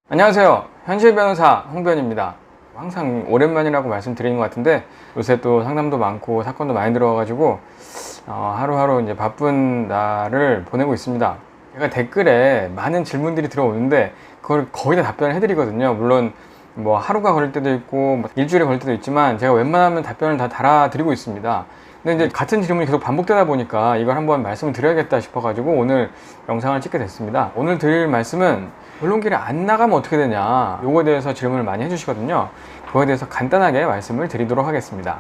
안녕하세요. 현실 변호사 홍변입니다. 항상 오랜만이라고 말씀드리는 것 같은데 요새 또 상담도 많고 사건도 많이 들어와가지고 하루하루 이제 바쁜 날을 보내고 있습니다. 제가 댓글에 많은 질문들이 들어오는데 그걸 거의 다 답변을 해드리거든요. 물론 뭐 하루가 걸릴 때도 있고 뭐 일주일에 걸릴 때도 있지만 제가 웬만하면 답변을 다 달아드리고 있습니다. 근데 이제 같은 질문이 계속 반복되다 보니까 이걸 한번 말씀을 드려야겠다 싶어가지고 오늘 영상을 찍게 됐습니다. 오늘 드릴 말씀은 변론기를 안 나가면 어떻게 되냐, 요거에 대해서 질문을 많이 해주시거든요. 그거에 대해서 간단하게 말씀을 드리도록 하겠습니다.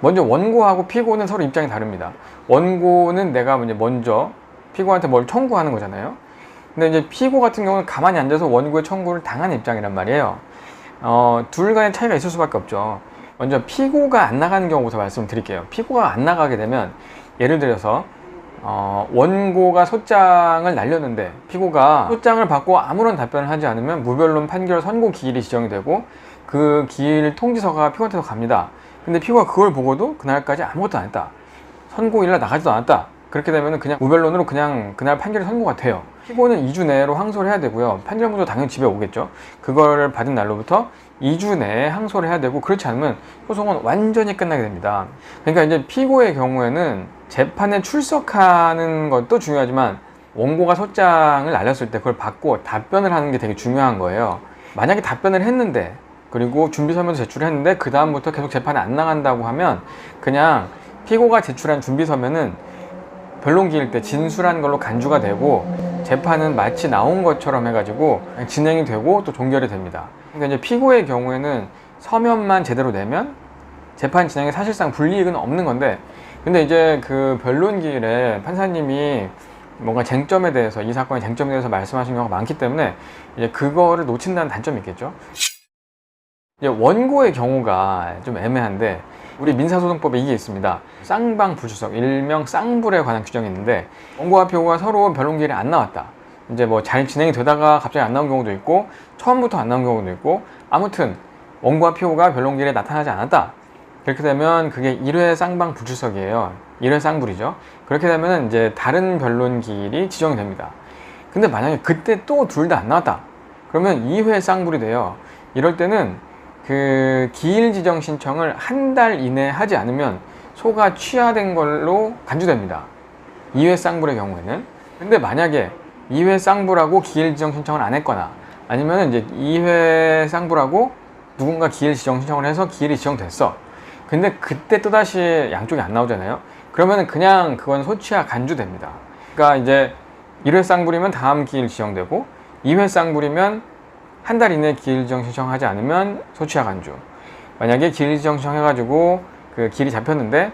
먼저 원고하고 피고는 서로 입장이 다릅니다. 원고는 내가 먼저 피고한테 뭘 청구하는 거잖아요. 근데 이제 피고 같은 경우는 가만히 앉아서 원고의 청구를 당하는 입장이란 말이에요. 둘 간의 차이가 있을 수밖에 없죠. 먼저 피고가 안 나가는 경우부터 말씀을 드릴게요. 피고가 안 나가게 되면 예를 들어서 원고가 소장을 날렸는데 피고가 소장을 받고 아무런 답변을 하지 않으면 무변론 판결 선고 기일이 지정이 되고 그 기일 통지서가 피고한테서 갑니다. 근데 피고가 그걸 보고도 그날까지 아무것도 안 했다, 선고일날 나가지도 않았다, 그렇게 되면 그냥 무변론으로 그냥 그날 판결이 선고가 돼요. 피고는 2주 내로 항소를 해야 되고요. 판결문도 당연히 집에 오겠죠. 그걸 받은 날로부터 2주 내에 항소를 해야 되고, 그렇지 않으면 소송은 완전히 끝나게 됩니다. 그러니까 이제 피고의 경우에는 재판에 출석하는 것도 중요하지만 원고가 소장을 날렸을 때 그걸 받고 답변을 하는 게 되게 중요한 거예요. 만약에 답변을 했는데, 그리고 준비서면도 제출했는데 그 다음부터 계속 재판에 안 나간다고 하면 그냥 피고가 제출한 준비서면은 변론 기일 때 진술한 걸로 간주가 되고 재판은 마치 나온 것처럼 해가지고 진행이 되고 또 종결이 됩니다. 그러니까 이제 피고의 경우에는 서면만 제대로 내면 재판 진행에 사실상 불이익은 없는 건데, 근데 이제 그 변론 기일에 판사님이 뭔가 쟁점에 대해서, 이 사건의 쟁점에 대해서 말씀하신 경우가 많기 때문에 이제 그거를 놓친다는 단점이 있겠죠. 이제 원고의 경우가 좀 애매한데, 우리 민사소송법에 이게 있습니다. 쌍방불출석, 일명 쌍불에 관한 규정이 있는데, 원고와 피고가 서로 변론기일에 안 나왔다, 이제 뭐 잘 진행이 되다가 갑자기 안 나온 경우도 있고 처음부터 안 나온 경우도 있고, 아무튼 원고와 피고가 변론기일에 나타나지 않았다, 그렇게 되면 그게 1회 쌍방불출석이에요. 1회 쌍불이죠. 그렇게 되면 이제 다른 변론기일이 지정이 됩니다. 근데 만약에 그때 또 둘 다 안 나왔다, 그러면 2회 쌍불이 돼요. 이럴 때는 그 기일 지정 신청을 한 달 이내에 하지 않으면 소가 취하된 걸로 간주됩니다. 2회 쌍불의 경우에는. 근데 만약에 2회 쌍불하고 기일 지정 신청을 안 했거나, 아니면 이제 2회 쌍불하고 누군가 기일 지정 신청을 해서 기일이 지정됐어. 근데 그때 또다시 양쪽이 안 나오잖아요. 그러면 그냥 그건 소취하 간주됩니다. 그러니까 이제 1회 쌍불이면 다음 기일 지정되고, 2회 쌍불이면 한 달 이내에 기일 지정 신청하지 않으면 소취하 간주. 만약에 기일 지정 신청해가지고 그 기일이 잡혔는데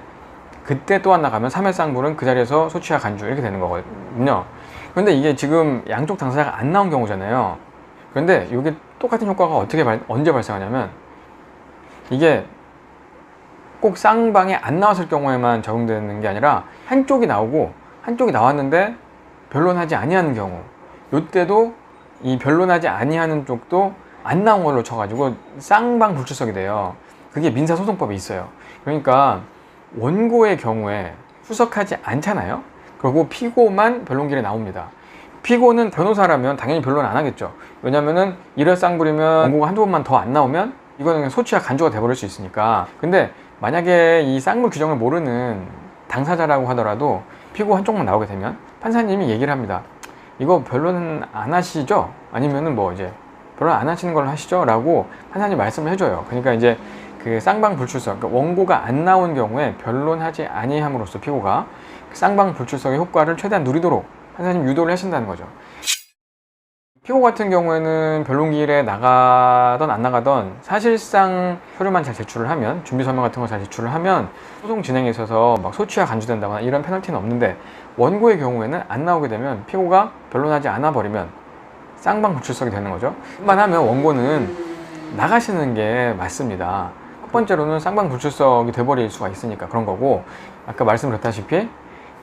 그때 또 안 나가면 3회 쌍불은 그 자리에서 소취하 간주, 이렇게 되는 거거든요. 그런데 이게 지금 양쪽 당사자가 안 나온 경우잖아요. 그런데 이게 똑같은 효과가 언제 발생하냐면, 이게 꼭 쌍방이 안 나왔을 경우에만 적용되는 게 아니라 한쪽이 나오고 한쪽이 나왔는데 변론하지 아니하는 경우, 이때도 이 변론하지 아니하는 쪽도 안 나온 걸로 쳐가지고 쌍방불출석이 돼요. 그게 민사소송법에 있어요. 그러니까 원고의 경우에 출석하지 않잖아요. 그리고 피고만 변론기일에 나옵니다. 피고는 변호사라면 당연히 변론 안 하겠죠. 왜냐면은 1회 쌍불이면 원고가 한두 번만 더 안 나오면 이거는 그냥 소취와 간주가 돼버릴 수 있으니까. 근데 만약에 이 쌍불 규정을 모르는 당사자라고 하더라도 피고 한쪽만 나오게 되면 판사님이 얘기를 합니다. 이거 변론은 안 하시죠? 아니면은 뭐 이제 변론 안 하시는 걸로 하시죠? 라고 판사님 말씀을 해줘요. 그러니까 이제 그 쌍방불출석, 그러니까 원고가 안 나온 경우에 변론하지 아니함으로써 피고가 쌍방불출석의 효과를 최대한 누리도록 판사님 유도를 하신다는 거죠. 피고 같은 경우에는 변론기일에 나가던 안 나가던 사실상 서류만 잘 제출을 하면, 준비서면 같은 거 잘 제출을 하면 소송 진행에 있어서 막 소취와 간주된다거나 이런 페널티는 없는데, 원고의 경우에는 안 나오게 되면 피고가 변론하지 않아 버리면 쌍방불출석이 되는 거죠. 그만 하면 원고는 나가시는 게 맞습니다. 첫 번째로는 쌍방불출석이 돼버릴 수가 있으니까 그런 거고, 아까 말씀드렸다시피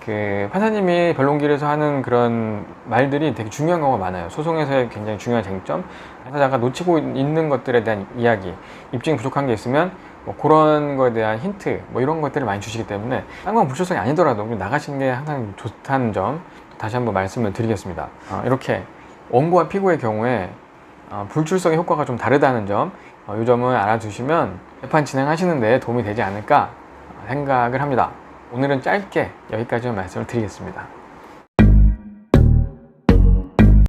그 판사님이 변론기일에서 하는 그런 말들이 되게 중요한 경우가 많아요. 소송에서의 굉장히 중요한 쟁점, 당사자가 놓치고 있는 것들에 대한 이야기, 입증이 부족한 게 있으면 뭐 그런 거에 대한 힌트, 뭐 이런 것들을 많이 주시기 때문에 쌍방불출석이 아니더라도 나가시는 게 항상 좋다는 점 다시 한번 말씀을 드리겠습니다. 이렇게 원고와 피고의 경우에 불출석의 효과가 좀 다르다는 점, 이 점을 알아두시면 재판 진행하시는 데 도움이 되지 않을까 생각을 합니다. 오늘은 짧게 여기까지만 말씀을 드리겠습니다.